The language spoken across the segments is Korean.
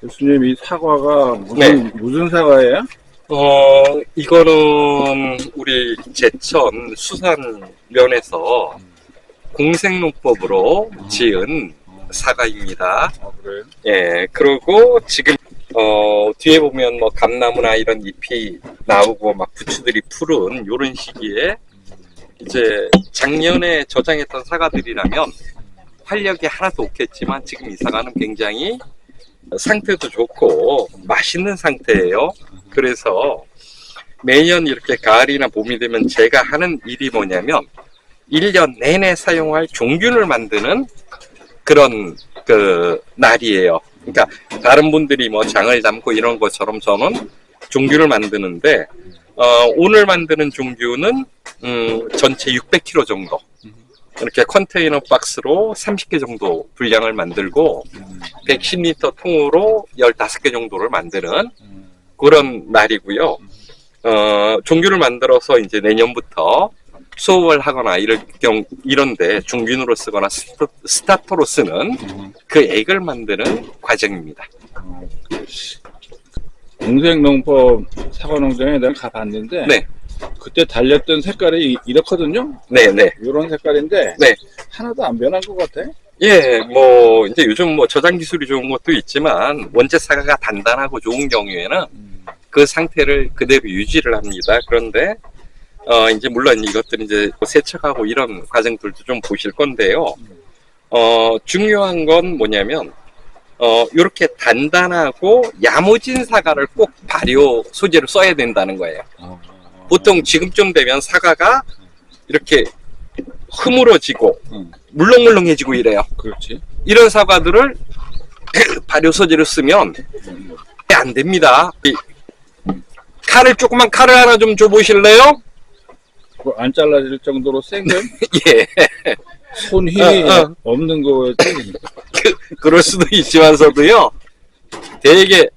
교수님, 이 사과가 네. 무슨 사과예요? 이거는 우리 제천 수산면에서 공생농법으로 지은 사과입니다. 아, 그래요? 예, 그리고 지금 뒤에 보면 뭐 감나무나 이런 잎이 나오고 막 부추들이 푸른 요런 시기에 이제 작년에 저장했던 사과들이라면 활력이 하나도 없겠지만 지금 이 사과는 굉장히 상태도 좋고 맛있는 상태예요. 그래서 매년 이렇게 가을이나 봄이 되면 제가 하는 일이 뭐냐면 1년 내내 사용할 종균을 만드는 그런 그 날이에요. 그러니까 다른 분들이 뭐 장을 담고 이런 것처럼 저는 종균을 만드는데 오늘 만드는 종균은 전체 600kg 정도 이렇게 컨테이너 박스로 30개 정도 분량을 만들고 110리터 통으로 15개 정도를 만드는 그런 날이고요. 종균을 만들어서 이제 내년부터 수업을 하거나 이런데 종균으로 쓰거나 스타터로 쓰는 그 액을 만드는 과정입니다. 공생농법 사과농장에 내가 가봤는데 네. 그때 달렸던 색깔이 이렇거든요. 네네. 이런 색깔인데 네. 하나도 안 변한 것 같아. 예, 뭐 이제 요즘 뭐 저장 기술이 좋은 것도 있지만 원재 사과가 단단하고 좋은 경우에는 그 상태를 그대로 유지를 합니다. 그런데 이제 물론 이것들은 이제 세척하고 이런 과정들도 좀 보실 건데요. 중요한 건 뭐냐면 이렇게 단단하고 야무진 사과를 꼭 발효 소재로 써야 된다는 거예요. 보통 지금쯤 되면 사과가 이렇게 흐물어지고 물렁물렁해지고 이래요. 그렇지. 이런 사과들을 발효 소재로 쓰면 안 됩니다. 조그만 칼을 하나 좀 줘보실래요? 안 잘라질 정도로 센 거? 예. 손 힘이 없는 거지. 그럴 수도 있지만서도요. 되게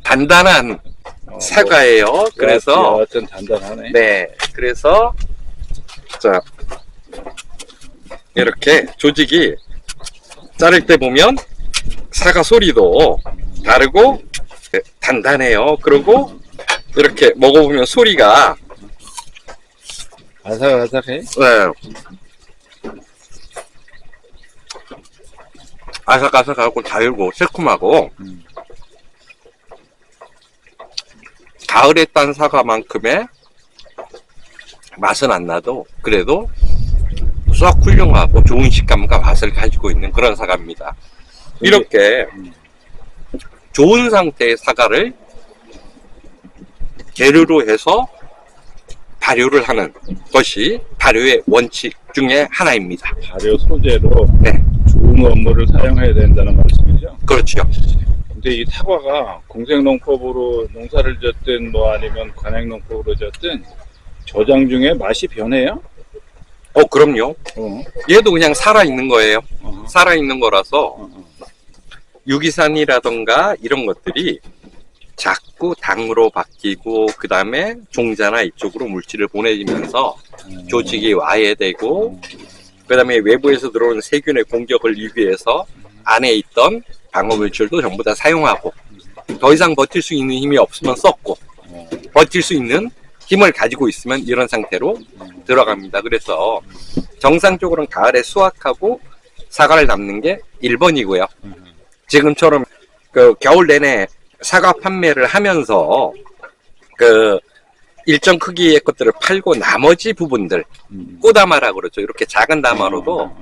단단한 사과예요. 그래서 여하튼 단단하네. 네, 그래서 자 이렇게 조직이 자를 때 보면 사과 소리도 다르고 단단해요. 그리고 이렇게 먹어보면 소리가 아삭아삭해? 네. 아삭아삭하고 달고 새콤하고 가을에 딴 사과만큼의 맛은 안 나도 그래도 썩 훌륭하고 좋은 식감과 맛을 가지고 있는 그런 사과입니다. 이렇게 좋은 상태의 사과를 재료로 해서 발효를 하는 것이 발효의 원칙 중에 하나입니다. 발효 소재로 네. 좋은 원물을 사용해야 된다는 말씀이죠? 그렇죠. 근데 이 사과가 공생농법으로 농사를 졌든 뭐 아니면 관행농법으로 졌든 저장 중에 맛이 변해요? 그럼요. 얘도 그냥 살아있는 거예요. 살아있는 거라서 유기산이라던가 이런 것들이 자꾸 당으로 바뀌고 그 다음에 종자나 이쪽으로 물질을 보내지면서 조직이 와해되고 그 다음에 외부에서 들어오는 세균의 공격을 위해서 안에 있던 방어물질도 전부 다 사용하고 더 이상 버틸 수 있는 힘이 없으면 썼고 버틸 수 있는 힘을 가지고 있으면 이런 상태로 들어갑니다. 그래서 정상적으로는 가을에 수확하고 사과를 담는 게 1번이고요. 지금처럼 그 겨울 내내 사과 판매를 하면서 그 일정 크기의 것들을 팔고 나머지 부분들 꼬다마라고 그러죠. 이렇게 작은 다마로도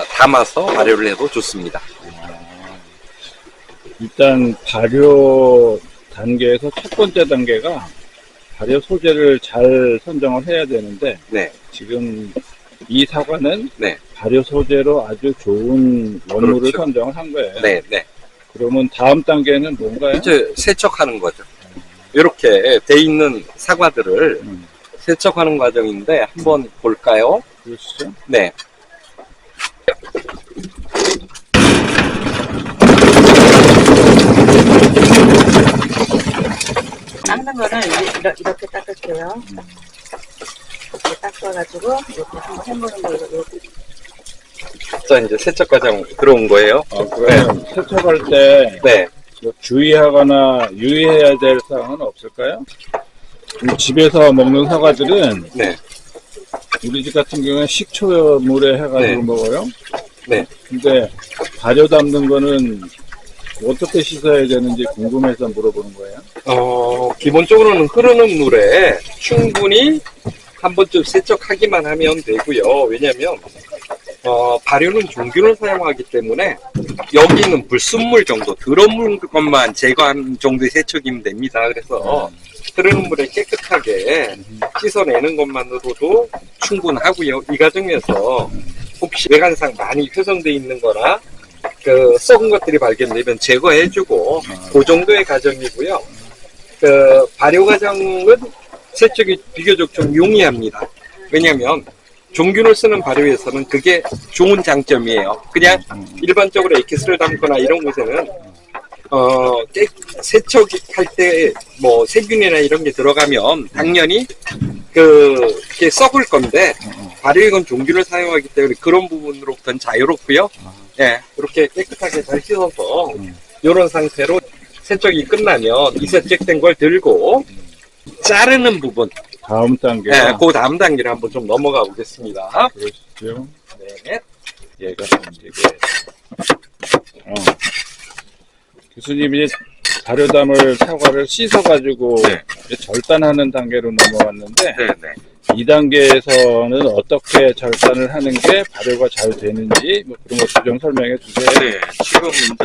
담아서 발효를 해도 좋습니다. 일단 발효 단계에서 첫 번째 단계가 발효 소재를 잘 선정을 해야 되는데 네. 지금 이 사과는 네. 발효 소재로 아주 좋은 원물을 그렇죠. 선정을 한 거예요. 네, 네. 그러면 다음 단계는 뭔가요? 이제 세척하는 거죠. 이렇게 돼 있는 사과들을 세척하는 과정인데 한번 볼까요? 그렇죠. 네. 닦는 거는 이렇게 닦을게요. 이렇게 닦아가지고 이렇게 한번 해보는 거 이거 자, 이제 세척 과정 들어온 거예요. 그러면 세척할 때 네. 주의하거나 유의해야 될 사항은 없을까요? 집에서 먹는 사과들은 네. 우리 집 같은 경우는 식초물에 해가지고 네. 먹어요. 네. 근데 발효 담는 거는 어떻게 씻어야 되는지 궁금해서 물어보는 거예요. 기본적으로는 흐르는 물에 충분히 한 번쯤 세척하기만 하면 되고요. 왜냐면, 발효는 종균을 사용하기 때문에 여기 있는 불순물 정도, 더러운 것만 제거한 정도의 세척이면 됩니다. 그래서 흐르는 물에 깨끗하게 씻어내는 것만으로도 충분하고요. 이 과정에서 혹시 외관상 많이 훼손되어 있는 거나 그 썩은 것들이 발견되면 제거해주고 그 정도의 과정이고요. 그 발효 과정은 세척이 비교적 좀 용이합니다. 왜냐하면 종균을 쓰는 발효에서는 그게 좋은 장점이에요. 그냥 일반적으로 엑기스를 담거나 이런 곳에는 세척할 때 뭐 세균이나 이런 게 들어가면 당연히 그게 썩을 건데 발효액은 종균을 사용하기 때문에 그런 부분으로부터는 자유롭고요. 예, 이렇게 깨끗하게 잘 씻어서 이런 상태로 세척이 끝나면 이 세척된 걸 들고 자르는 부분, 다음 단계. 예, 그 다음 단계를 한번 좀 넘어가 보겠습니다. 그러시죠. 네. 얘가 이게 교수님이 발효담을 사과를 씻어가지고 네. 이제 절단하는 단계로 넘어왔는데 네. 이 단계에서는 어떻게 절단을 하는 게 발효가 잘 되는지 뭐 그런 것도 좀 설명해 주세요. 네, 지금 이제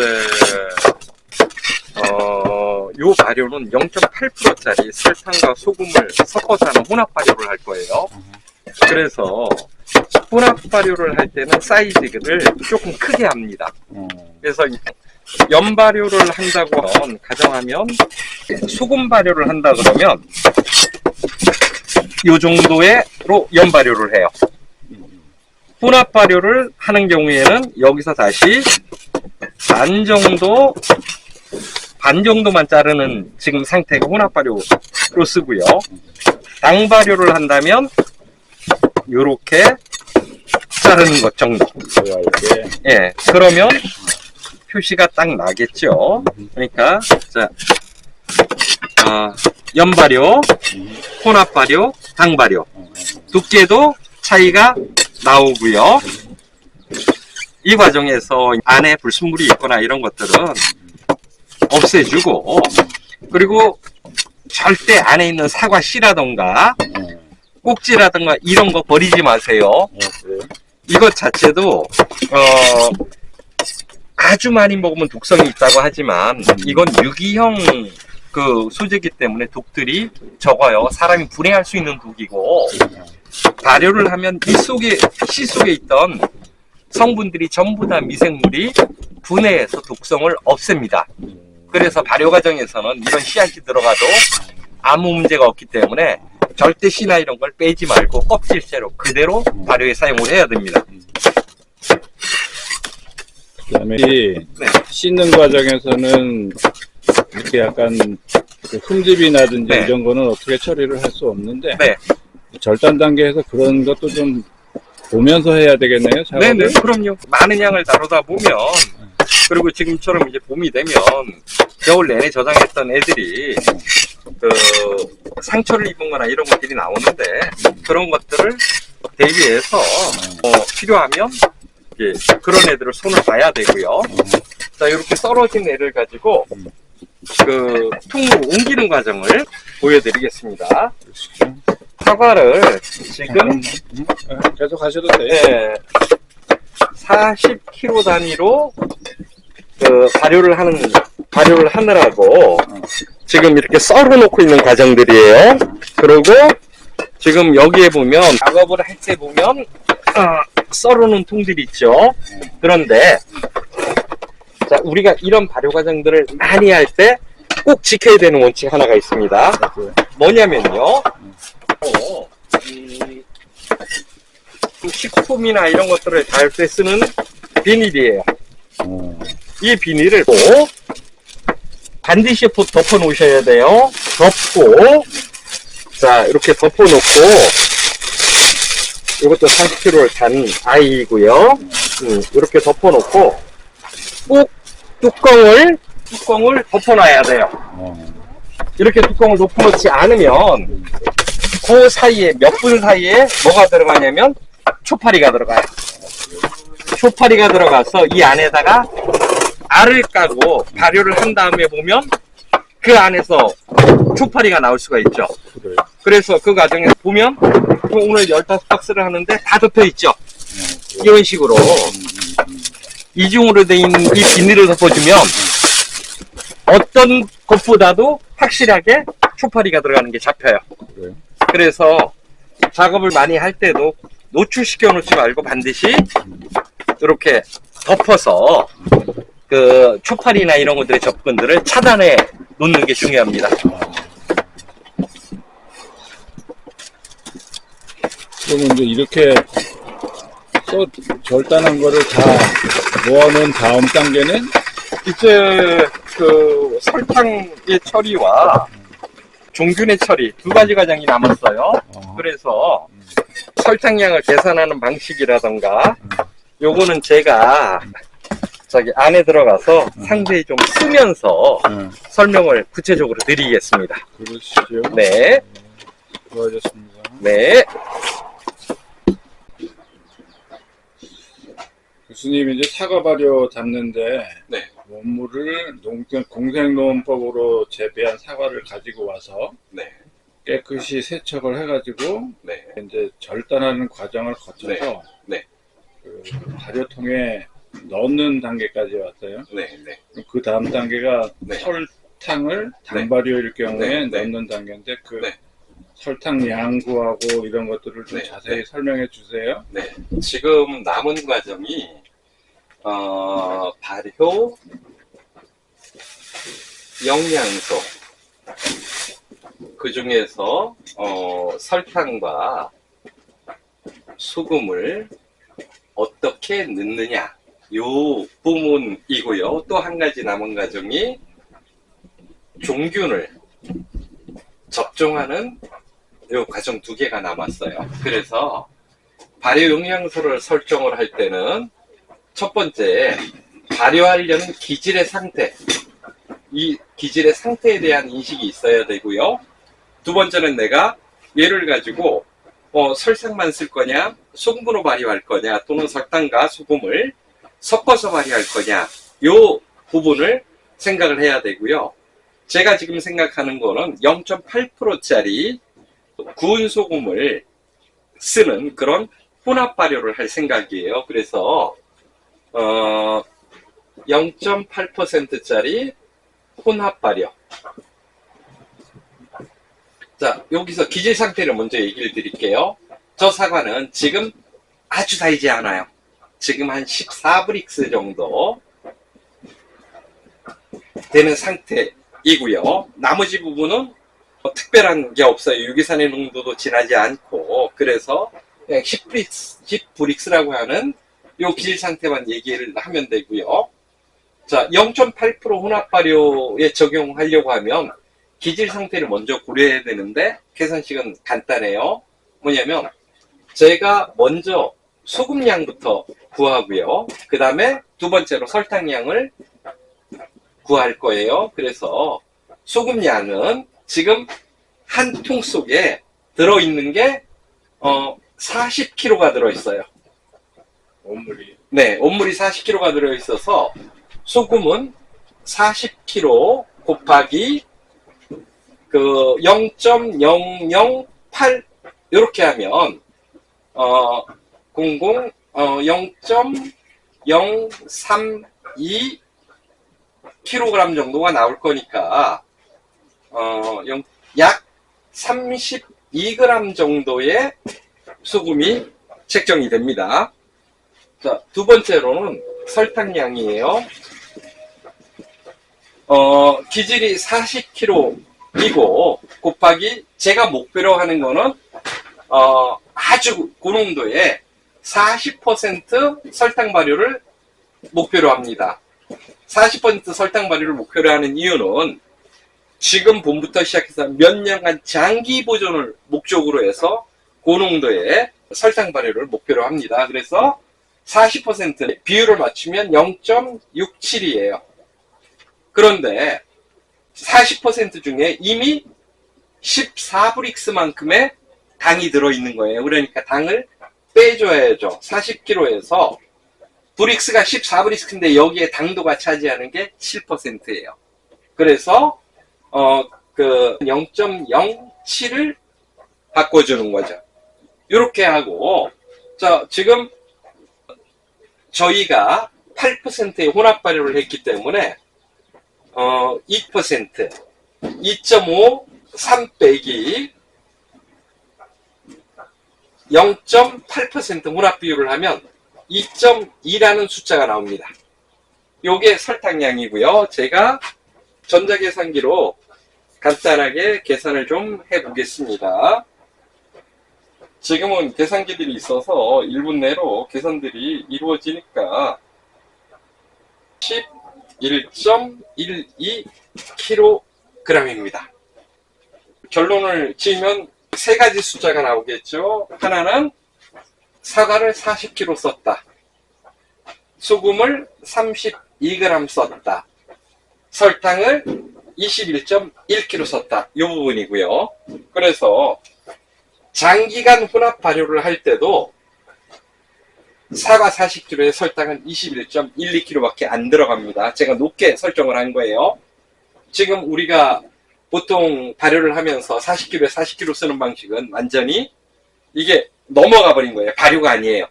요 발효는 0.8%짜리 설탕과 소금을 섞어서 하는 혼합 발효를 할 거예요. 그래서 혼합 발효를 할 때는 사이즈를 조금 크게 합니다. 그래서 연 발효를 한다고 가정하면 소금 발효를 한다 그러면 요 정도로 연 발효를 해요. 혼합 발효를 하는 경우에는 여기서 다시 반 정도만 자르는 지금 상태가 혼합 발효로 쓰고요. 당 발효를 한다면 요렇게 자르는 것 정도. 예, 그러면 표시가 딱 나겠죠. 그러니까 자, 연 발효, 혼합 발효, 당 발효 두께도 차이가 나오고요. 이 과정에서 안에 불순물이 있거나 이런 것들은 없애주고, 그리고 절대 안에 있는 사과 씨라던가 꼭지라던가 이런 거 버리지 마세요. 이것 자체도 아주 많이 먹으면 독성이 있다고 하지만 이건 유기형 그 소재이기 때문에 독들이 적어요. 사람이 분해할 수 있는 독이고, 발효를 하면 씨 속에 있던 성분들이 전부 다 미생물이 분해해서 독성을 없앱니다. 그래서 발효 과정에서는 이런 씨앗이 들어가도 아무 문제가 없기 때문에 절대 씨나 이런 걸 빼지 말고 껍질째로 그대로 발효에 사용을 해야 됩니다. 그다음에 씻는 과정에서는 이렇게 약간 그 흠집이 나든지 네. 이런 거는 어떻게 처리를 할 수 없는데 네. 절단 단계에서 그런 것도 좀 보면서 해야 되겠네요. 작업을. 네네, 그럼요. 많은 양을 다루다 보면, 그리고 지금처럼 이제 봄이 되면 겨울 내내 저장했던 애들이 그 상처를 입은 거나 이런 것들이 나오는데, 그런 것들을 대비해서 필요하면 그런 애들을 손을 봐야 되고요. 자, 이렇게 썰어진 애를 가지고 그 통으로 옮기는 과정을 보여드리겠습니다. 사과를 지금 계속 하셔도 돼요. 네, 40kg 단위로 그 발효를 하느라고 지금 이렇게 썰어 놓고 있는 과정들이에요. 그리고 지금 여기에 보면 작업을 할 때 보면 썰어 놓은 통들이 있죠. 그런데 자, 우리가 이런 발효 과정들을 많이 할 때 꼭 지켜야 되는 원칙 하나가 있습니다. 뭐냐면요, 식품이나 이런 것들을 달 때 쓰는 비닐이에요. 이 비닐을 꼭 반드시 덮어 놓으셔야 돼요. 덮고, 자, 이렇게 덮어 놓고, 이것도 40kg를 단 아이고요. 이렇게 덮어놓고 꼭 뚜껑을 덮어놔야 돼요. 이렇게 뚜껑을 덮어놓지 않으면 그 사이에 몇 분 사이에 뭐가 들어가냐면 초파리가 들어가요. 초파리가 들어가서 이 안에다가 알을 까고 발효를 한 다음에 보면 그 안에서 초파리가 나올 수가 있죠. 그래. 그래서 그 과정에 보면 오늘 15박스를 하는데 다 덮여 있죠. 이런 식으로 이중으로 돼 있는 이 비닐을 덮어주면 어떤 것보다도 확실하게 초파리가 들어가는 게 잡혀요. 그래. 그래서 작업을 많이 할 때도 노출시켜 놓지 말고 반드시 이렇게 덮어서 그 초파리나 이런 것들의 접근들을 차단해 놓는 게 중요합니다. 그러면 이제 이렇게 절단한 거를 다 모아놓은 다음 단계는 이제 그 설탕의 처리와 종균의 처리 두 가지 과정이 남았어요. 그래서 설탕량을 계산하는 방식이라던가 요거는 제가 저기 안에 들어가서 상세히 좀 쓰면서 설명을 구체적으로 드리겠습니다. 그러시죠. 네. 수고하셨습니다. 네. 교수님 이제 사과 발효 담는데 네. 원물을 공생농법으로 재배한 사과를 가지고 와서 네. 깨끗이 세척을 해가지고 네. 이제 절단하는 과정을 거쳐서 네. 그 발효통에 넣는 단계까지 왔어요. 네. 네. 그 다음 단계가 네. 설탕을 당발효일 경우에 네. 네. 넣는 단계인데 그 네. 설탕 양구하고 이런 것들을 좀 네. 자세히 네. 설명해 주세요. 네. 지금 남은 과정이 발효, 영양소, 그 중에서 설탕과 소금을 어떻게 넣느냐 요 부분이고요. 또 한 가지 남은 과정이 종균을 접종하는 요 과정 두 개가 남았어요. 그래서 발효 영양소를 설정을 할 때는 첫 번째 발효하려는 기질의 상태, 이 기질의 상태에 대한 인식이 있어야 되고요. 두 번째는 내가 얘를 가지고 설탕만 쓸 거냐, 소금으로 발효할 거냐, 또는 설탕과 소금을 섞어서 발효할 거냐, 요 부분을 생각을 해야 되고요. 제가 지금 생각하는 거는 0.8%짜리 구운 소금을 쓰는 그런 혼합 발효를 할 생각이에요. 그래서 0.8%짜리 혼합 발효. 자, 여기서 기질 상태를 먼저 얘기를 드릴게요. 저 사과는 지금 아주 달지 않아요. 지금 한 14브릭스 정도 되는 상태이고요. 나머지 부분은 특별한 게 없어요. 유기산의 농도도 진하지 않고, 그래서 그냥 10브릭스라고 하는 요 기질 상태만 얘기를 하면 되고요. 자, 0.8% 혼합 발효에 적용하려고 하면 기질 상태를 먼저 고려해야 되는데 계산식은 간단해요. 뭐냐면 제가 먼저 소금량부터 구하고요. 그 다음에 두 번째로 설탕량을 구할 거예요. 그래서 소금량은 지금 한 통 속에 들어있는 게 40kg가 들어있어요. 원물이. 네, 온물이 40kg가 들어있어서 소금은 40kg 곱하기 그 0.008 이렇게 하면 0.032 kg 정도가 나올 거니까 약 32g 정도의 소금이 책정이 됩니다. 자, 두 번째로는 설탕량이에요. 기질이 40kg이고 곱하기 제가 목표로 하는 거는 아주 고농도의 40% 설탕 발효를 목표로 합니다. 40% 설탕 발효를 목표로 하는 이유는 지금 봄부터 시작해서 몇 년간 장기 보존을 목적으로 해서 고농도의 설탕 발효를 목표로 합니다. 그래서 40% 비율을 맞추면 0.67이에요. 그런데 40% 중에 이미 14브릭스만큼의 당이 들어있는 거예요. 그러니까 당을 빼줘야죠. 40kg에서 브릭스가 14브릭스인데 여기에 당도가 차지하는 게 7%예요. 그래서 0.07을 바꿔주는 거죠. 이렇게 하고, 지금 저희가 8%의 혼합 발효를 했기 때문에 2%, 2.5, 3 빼기 0.8% 혼합 비율을 하면 2.2라는 숫자가 나옵니다. 요게 설탕량이고요. 제가 전자계산기로 간단하게 계산을 좀 해보겠습니다. 지금은 계산기들이 있어서 1분 내로 계산들이 이루어지니까 11.12kg입니다. 결론을 지으면 세 가지 숫자가 나오겠죠. 하나는 사과를 40kg 썼다. 소금을 32g 썼다. 설탕을 21.1kg 썼다. 이 부분이고요. 그래서 장기간 혼합 발효를 할 때도 사과 40kg에 설탕은 21.12kg밖에 안 들어갑니다. 제가 높게 설정을 한 거예요. 지금 우리가 보통 발효를 하면서 40kg에 40kg 쓰는 방식은 완전히 이게 넘어가 버린 거예요. 발효가 아니에요.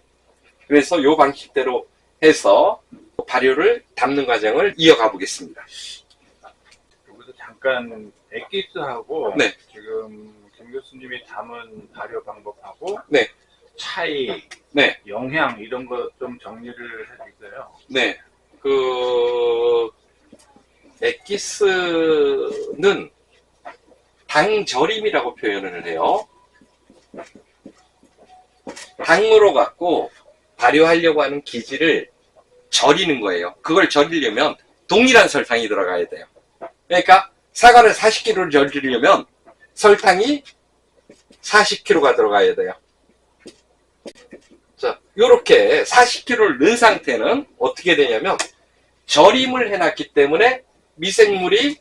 그래서 이 방식대로 해서 발효를 담는 과정을 이어가 보겠습니다. 여기서 잠깐 엑기스하고 네. 지금 김 교수님이 담은 발효 방법하고 네. 차이, 네. 영향 이런 거 좀 정리를 해주세요. 네. 엑기스는 당절임이라고 표현을 해요. 당으로 갖고 발효하려고 하는 기질을 절이는 거예요. 그걸 절이려면 동일한 설탕이 들어가야 돼요. 그러니까 사과를 40kg를 절이려면 설탕이 40kg가 들어가야 돼요. 자, 요렇게 40kg를 넣은 상태는 어떻게 되냐면 절임을 해놨기 때문에 미생물이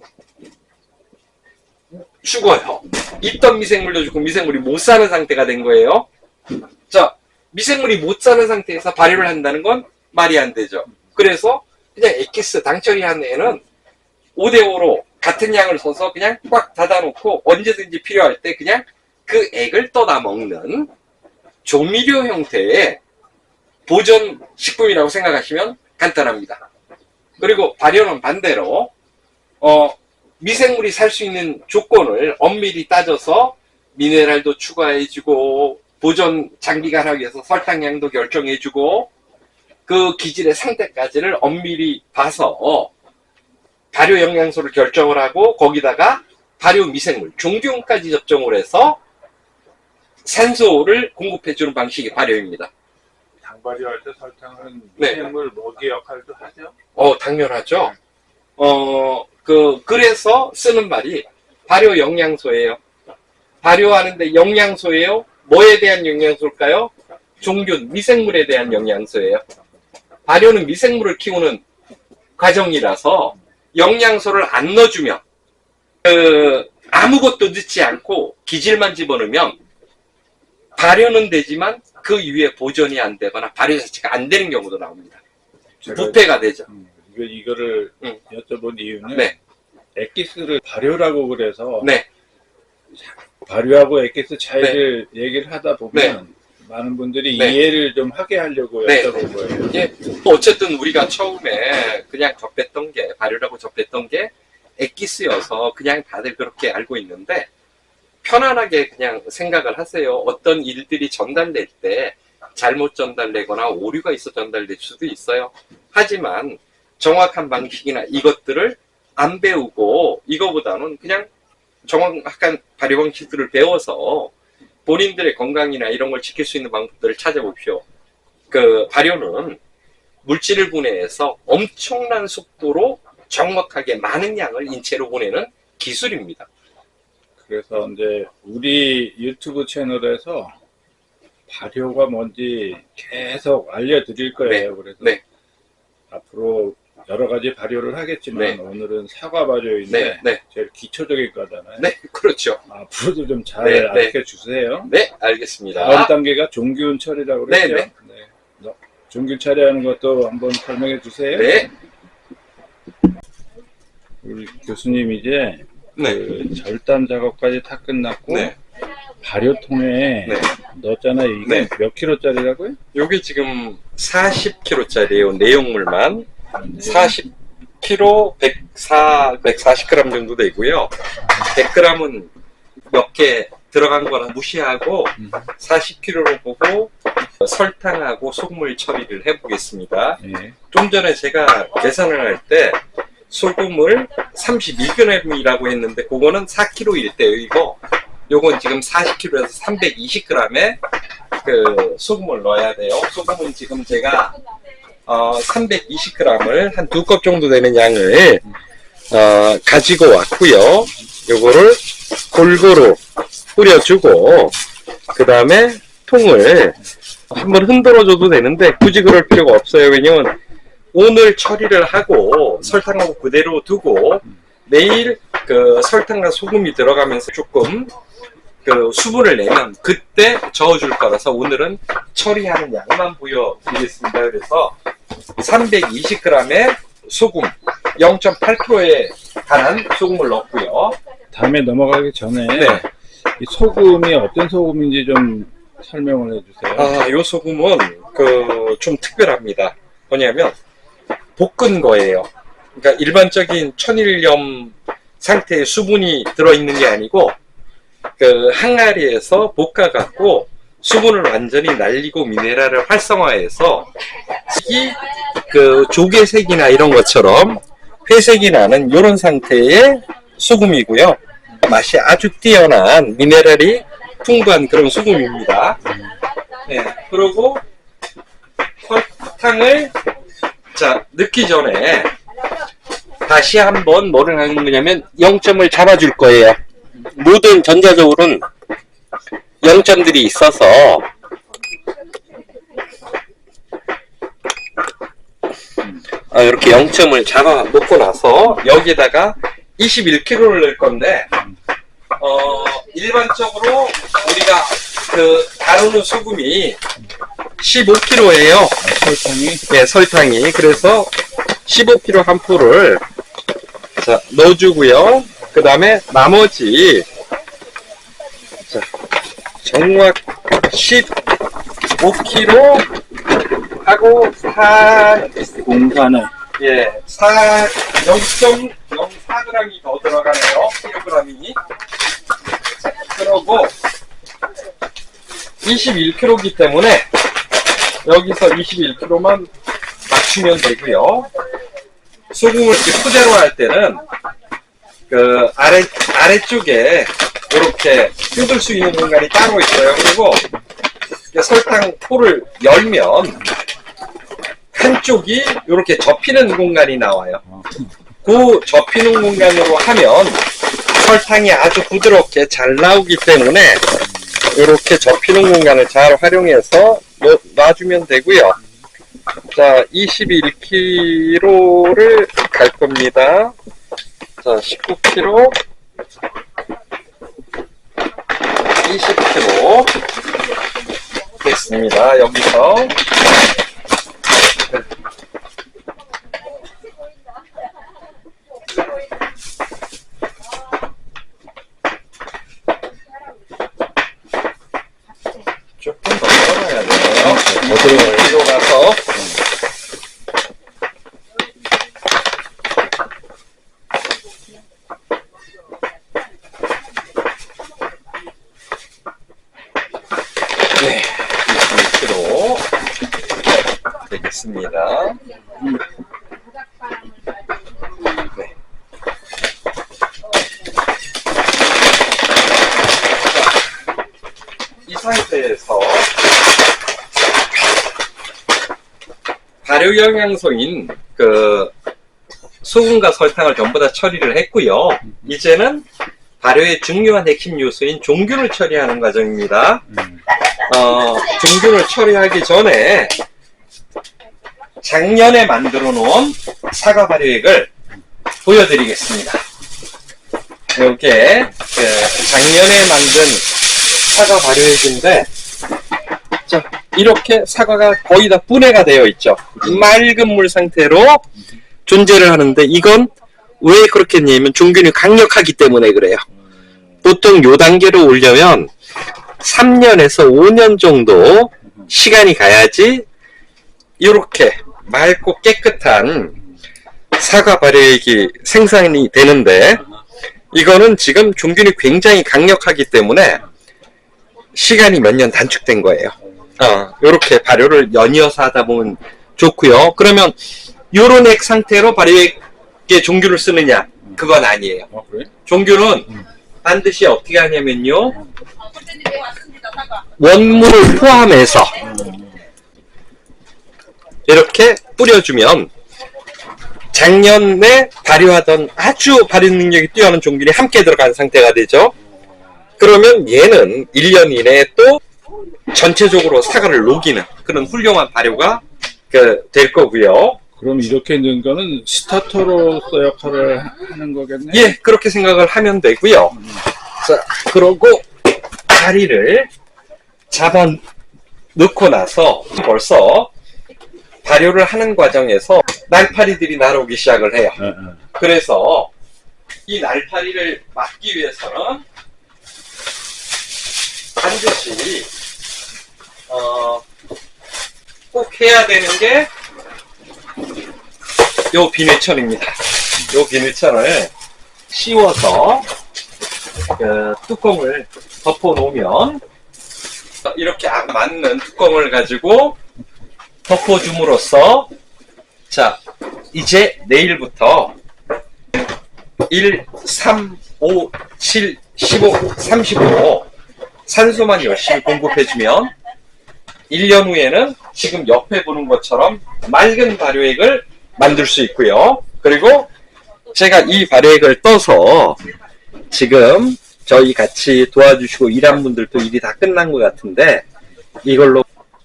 죽어요. 있던 미생물도 죽고 미생물이 못 사는 상태가 된 거예요. 자, 미생물이 못 사는 상태에서 발효를 한다는 건 말이 안 되죠. 그래서 그냥 엑기스 당처리한 애는 5대5로 같은 양을 써서 그냥 꽉 닫아놓고 언제든지 필요할 때 그냥 그 액을 떠다 먹는 조미료 형태의 보존 식품이라고 생각하시면 간단합니다. 그리고 발효는 반대로 미생물이 살 수 있는 조건을 엄밀히 따져서 미네랄도 추가해주고 보존 장기간 하기 위해서 설탕량도 결정해주고 그 기질의 상태까지를 엄밀히 봐서 발효 영양소를 결정을 하고 거기다가 발효 미생물, 종균까지 접종을 해서 산소를 공급해주는 방식이 발효입니다. 당 발효할 때 설탕은 네. 미생물 먹이 역할도 하죠? 당연하죠. 그래서 쓰는 말이 발효 영양소예요. 발효하는데 영양소예요? 뭐에 대한 영양소일까요? 종균, 미생물에 대한 영양소예요. 발효는 미생물을 키우는 과정이라서 영양소를 안 넣어주면 아무것도 넣지 않고 기질만 집어넣으면 발효는 되지만 그 위에 보존이 안 되거나 발효 자체가 안 되는 경우도 나옵니다. 부패가 되죠. 이거를 여쭤본 이유는 네. 엑기스를 발효라고 그래서 네. 발효하고 엑기스 차이를 얘기를 하다 보면 네. 많은 분들이 네. 이해를 좀 하게 하려고 네. 여쭤본 거예요. 예, 어쨌든 우리가 처음에 그냥 접했던 게 발효라고 접했던 게 엑기스여서 그냥 다들 그렇게 알고 있는데 편안하게 그냥 생각을 하세요. 어떤 일들이 전달될 때 잘못 전달되거나 오류가 있어 전달될 수도 있어요. 하지만 정확한 방식이나 이것들을 안 배우고 이거보다는 그냥 정확한 발효 방식들을 배워서 본인들의 건강이나 이런 걸 지킬 수 있는 방법들을 찾아보십시오. 발효는 물질을 분해해서 엄청난 속도로 정확하게 많은 양을 인체로 보내는 기술입니다. 그래서 이제 우리 유튜브 채널에서 발효가 뭔지 계속 알려드릴 거예요. 그래서 네. 앞으로 여러 가지 발효를 하겠지만 네. 오늘은 사과 발효인데 네. 제일 기초적인 거잖아요. 네, 그렇죠. 앞으로도 좀 잘 네, 네. 알려 주세요. 네, 알겠습니다. 다음 단계가 종균 처리라고 네, 그랬죠. 네. 종균 처리하는 것도 한번 설명해 주세요. 네. 우리 교수님 이제 네. 그 절단 작업까지 다 끝났고 네. 발효통에 네. 넣었잖아요. 이게 네. 몇 킬로짜리라고요? 요게 지금 40kg짜리예요. 내용물만 40kg 140g 정도 되고요. 100g은 몇 개 들어간 거라 무시하고 40kg로 보고 설탕하고 소금을 처리를 해보겠습니다. 네. 좀 전에 제가 계산을 할 때 소금을 32g이라고 했는데 그거는 4kg일 때요. 요건 지금 40kg에서 320g의 그 소금을 넣어야 돼요. 소금은 지금 제가 320g을 한 2컵 정도 되는 양을 가지고 왔고요. 요거를 골고루 뿌려주고 그 다음에 통을 한번 흔들어 줘도 되는데 굳이 그럴 필요가 없어요. 왜냐면 오늘 처리를 하고 설탕하고 그대로 두고 내일 그 설탕과 소금이 들어가면서 조금 그 수분을 내면 그때 저어줄 거라서 오늘은 처리하는 양만 보여드리겠습니다. 그래서 320g의 소금 0.8%에 달한 소금을 넣고요. 다음에 넘어가기 전에 네. 이 소금이 어떤 소금인지 좀 설명을 해주세요. 요 소금은 그 좀 특별합니다. 뭐냐면 볶은 거예요. 그러니까 일반적인 천일염 상태의 수분이 들어있는 게 아니고 그 항아리에서 볶아갖고 수분을 완전히 날리고 미네랄을 활성화해서 이 그 조개색이나 이런 것처럼 회색이 나는 이런 상태의 소금이고요. 맛이 아주 뛰어난 미네랄이 풍부한 그런 소금입니다. 네, 그리고 설탕을 넣기 전에 다시 한번 뭐를 하는 거냐면 0점을 잡아줄 거예요. 모든 전자적으로는 0점들이 있어서 이렇게 0점을 잡아 놓고 나서 여기다가 21kg를 넣을 건데 일반적으로 우리가 그 다루는 소금이 15kg예요. 설탕이 네, 설탕이. 그래서 15kg 한 포를 넣어주고요. 그 다음에 나머지 정확 15kg 하고 공간에 0.04g이 더 들어가네요. 킬로그램이. 그러고 21kg이기 때문에 여기서 21kg만 맞추면 되고요. 소금을 이렇게 토대로 할 때는 그 아래쪽에 이렇게 뜯을 수 있는 공간이 따로 있어요. 그리고 설탕 포를 열면 한쪽이 이렇게 접히는 공간이 나와요. 그 접히는 공간으로 하면 설탕이 아주 부드럽게 잘 나오기 때문에 이렇게 접히는 공간을 잘 활용해서 놔주면 되고요. 자, 21kg를 갈 겁니다. 자, 19kg, 20kg 됐습니다. 여기서 조금 더 썰어야 돼요. 더 들어가서 네, 21kg 되겠습니다. 네. 이 상태에서 발효 영양소인 그 소금과 설탕을 전부 다 처리를 했고요. 이제는 발효의 중요한 핵심 요소인 종균을 처리하는 과정입니다. 종균을 처리하기 전에 작년에 만들어 놓은 사과 발효액을 보여드리겠습니다. 이게 작년에 만든 사과 발효액인데, 자, 이렇게 사과가 거의 다 분해가 되어 있죠. 맑은 물 상태로 존재를 하는데, 이건 왜 그렇게 했냐면 종균이 강력하기 때문에 그래요. 보통 요 단계로 오려면 3년에서 5년 정도 시간이 가야지 이렇게 맑고 깨끗한 사과 발효액이 생산이 되는데, 이거는 지금 종균이 굉장히 강력하기 때문에 시간이 몇 년 단축된 거예요. 이렇게 발효를 연이어서 하다 보면 좋고요. 그러면 요런 액 상태로 발효액에 종균을 쓰느냐? 그건 아니에요. 그래? 종균은 반드시 어떻게 하냐면요, 원물을 포함해서 이렇게 뿌려주면 작년에 발효하던 아주 발효 능력이 뛰어난 종균이 함께 들어간 상태가 되죠. 그러면 얘는 1년 이내에 또 전체적으로 사과를 녹이는 그런 훌륭한 발효가 될 거고요. 그럼 이렇게 넣은 거는 스타터로서 역할을 하는 거겠네? 예, 그렇게 생각을 하면 되고요. 자, 그러고 다리를 잡아 넣고 나서 벌써 발효를 하는 과정에서 날파리들이 날아오기 시작을 해요. 그래서 이 날파리를 막기 위해서는 반드시 꼭 해야 되는 게 요 비닐천입니다. 요 비닐천을 씌워서 뚜껑을 덮어 놓으면 이렇게 맞는 뚜껑을 가지고 덮어줌으로써, 자, 이제 내일부터 1, 3, 5, 7, 15, 30으로 산소만 열심히 공급해주면 1년 후에는 지금 옆에 보는 것처럼 맑은 발효액을 만들 수 있고요. 그리고 제가 이 발효액을 떠서 지금 저희 같이 도와주시고 일한 분들도 일이 다 끝난 것 같은데, 이걸로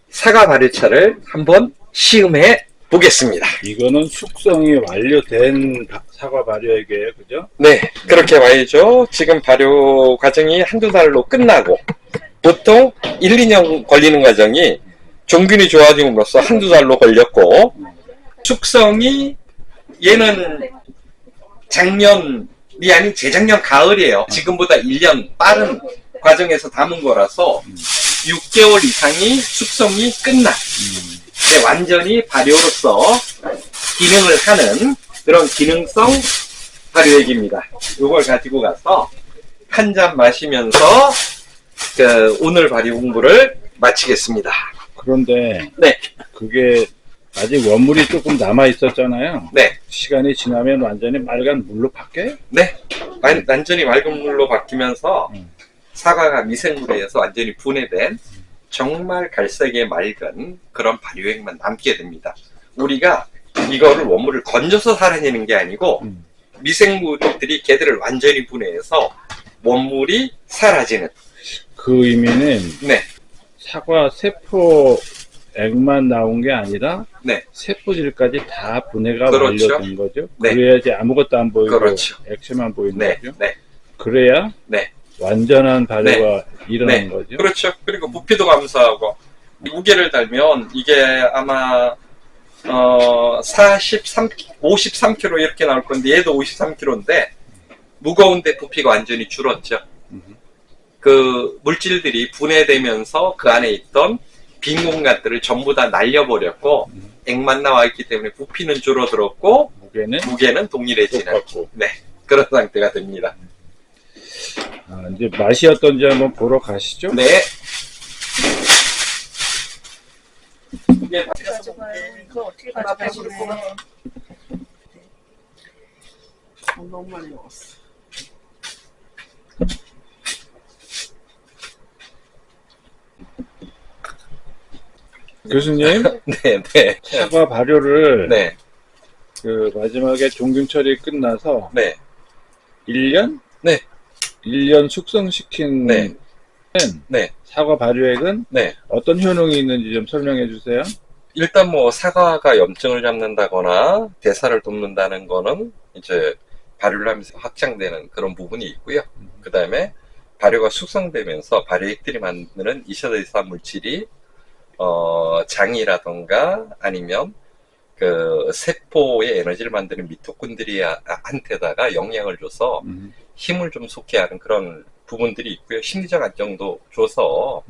사과 발효차를 한번 시음해 보겠습니다. 이거는 숙성이 완료된 사과 발효액이에요, 그죠? 네, 그렇게 봐야죠. 지금 발효 과정이 한두 달로 끝나고, 보통 1, 2년 걸리는 과정이 종균이 좋아짐으로써 한두 달로 걸렸고, 숙성이 얘는 작년이 아닌 재작년 가을이에요. 지금보다 1년 빠른 과정에서 담은 거라서 6개월 이상이 숙성이 끝난, 완전히 발효로서 기능을 하는 그런 기능성 발효액입니다. 이걸 가지고 가서 한 잔 마시면서 오늘 발효 공부를 마치겠습니다. 그런데 네, 그게 아직 원물이 조금 남아 있었잖아요. 네, 시간이 지나면 완전히 맑은 물로 바뀌어요? 네. 완전히 맑은 물로 바뀌면서 사과가 미생물에 의해서 완전히 분해된 정말 갈색의 맑은 그런 발효액만 남게 됩니다. 우리가 이거를 원물을 건져서 살아내는 게 아니고 미생물들이 걔들을 완전히 분해해서 원물이 사라지는. 그 의미는 네, 사과 세포액만 나온 게 아니라 네, 세포질까지 다 분해가 그렇죠. 완료된 거죠. 네. 그래야지 아무것도 안 보이고 그렇죠. 액체만 보이는 네, 거죠. 네, 그래야 네. 완전한 발효가 일어나는 네, 거죠. 그렇죠. 그리고 부피도 감소하고, 무게를 달면 이게 아마 53kg 이렇게 나올 건데, 얘도 53kg인데 무거운데 부피가 완전히 줄었죠. 그 물질들이 분해되면서 그 안에 있던 빈 공간들을 전부 다 날려버렸고, 액만 나와 있기 때문에 부피는 줄어들었고 무게는 동일해지는, 똑같고. 네, 그런 상태가 됩니다. 이제 맛이 어떤지 한번 보러 가시죠. 네. 그거 어떻게 가져가시네. 너무 많이 먹었어. 교수님, 네, 네. 사과 발효를 네, 그 마지막에 종균 처리 끝나서 네, 1년? 네. 1년 숙성시킨 네. 네. 사과 발효액은 네. 어떤 효능이 있는지 좀 설명해 주세요. 일단 뭐 사과가 염증을 잡는다거나 대사를 돕는다는 거는 이제 발효를 하면서 확장되는 그런 부분이 있고요. 그 다음에 발효가 숙성되면서 발효액들이 만드는 이산화탄소 물질이 장이라던가 아니면 그 세포의 에너지를 만드는 미토콘드리아한테다가 영향을 줘서 힘을 좀 솟게 하는 그런 부분들이 있고요. 심리적 안정도 줘서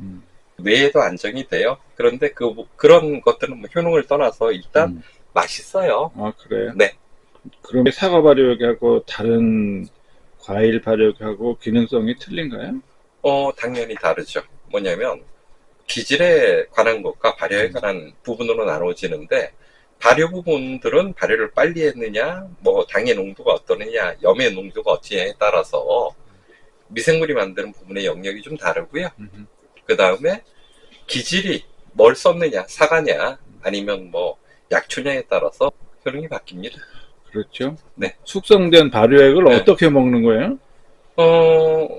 뇌에도 안정이 돼요. 그런데 그런 것들은 뭐 효능을 떠나서 일단 맛있어요. 아, 그래요? 네. 그럼 사과 발효액하고 다른 과일 발효액하고 기능성이 틀린가요? 당연히 다르죠. 뭐냐면 기질에 관한 것과 발효에 관한 부분으로 나눠지는데 발효 부분들은 발효를 빨리 했느냐, 뭐 당의 농도가 어떠느냐, 염의 농도가 어찌냐에 따라서 미생물이 만드는 부분의 영역이 좀 다르고요. 그 다음에 기질이 뭘 썼느냐, 사과냐, 아니면 뭐 약초냐에 따라서 효능이 바뀝니다. 그렇죠. 네. 숙성된 발효액을 네. 어떻게 먹는 거예요?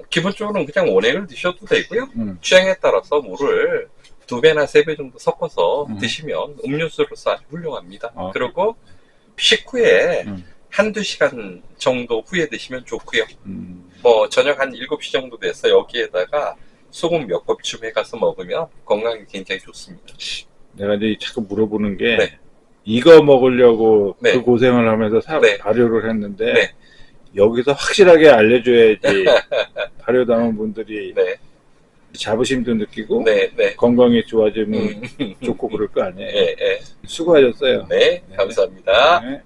기본적으로는 그냥 원액을 드셔도 되고요. 음. 취향에 따라서 물을 2배나 3배 정도 섞어서 음. 드시면 음료수로서 아주 훌륭합니다. 아, 그리고 식후에 음. 한두 시간 정도 후에 드시면 좋고요. 음. 뭐 저녁 한 7시 정도 돼서 여기에다가 소금 몇 컵쯤 해가서 먹으면 건강에 굉장히 좋습니다. 내가 이제 자꾸 물어보는 게 네. 이거 먹으려고 네. 그 고생을 하면서 네. 발효를 했는데 네. 여기서 확실하게 알려줘야지 발효당한 분들이 네. 자부심도 느끼고 네. 네. 건강이 좋아지면 좋고 그럴 거 아니에요. 네. 네. 수고하셨어요. 네. 감사합니다. 네.